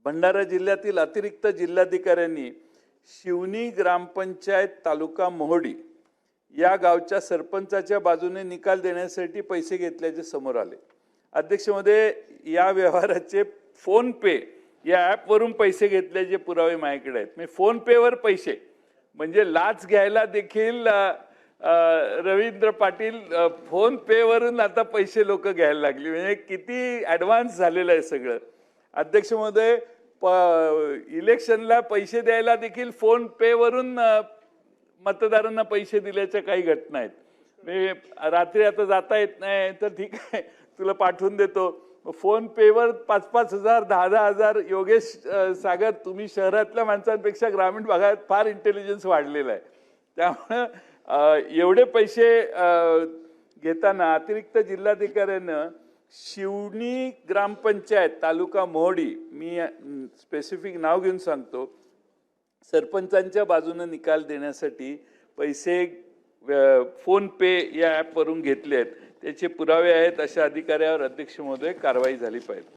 भंडारा जिल्ह्यातील अतिरिक्त जिल्हाधिकाऱ्यांनी शिवनी ग्रामपंचायत तालुका मोहोडी या गावच्या सरपंचाच्या बाजूने निकाल देण्यासाठी पैसे घेतल्याचे समोर आले। अध्यक्ष महोदय, या व्यवहाराचे फोन पे या ॲप वरून पैसे घेतल्याचे पुरावे माझ्याकडे आहेत। मी फोन पे वर पैसे म्हणजे लाच घ्यायला देखील रवींद्र पाटील फोन पे वरून आता पैसे लोक घ्यायला लागले, म्हणजे किती ॲडव्हान्स झालेलं आहे सगळं। अध्यक्ष महोदय, इलेक्शनला पैसे द्यायला देखील फोन पे वरून मतदारांना पैसे दिल्याच्या काही घटना आहेत। मी रात्री आता जाता येत नाही तर ठीक आहे, तुला पाठवून देतो। फोन पे वर 5-5 हजार 10-10 हजार। योगेश सागर, तुम्ही शहरातल्या माणसांपेक्षा ग्रामीण भागात फार इंटेलिजन्स वाढलेला आहे, त्यामुळे एवढे पैसे घेताना अतिरिक्त जिल्हाधिकाऱ्यानं शिवनी ग्रामपंचायत तालुका मोहोडी, मी स्पेसिफिक नाव घेऊन सांगतो, सरपंचांच्या बाजूने निकाल देण्यासाठी पैसे फोन पे या ॲपवरून घेतले आहेत, त्याचे पुरावे आहेत। अशा अधिकाऱ्यावर अध्यक्ष महोदय कारवाई झाली पाहिजे।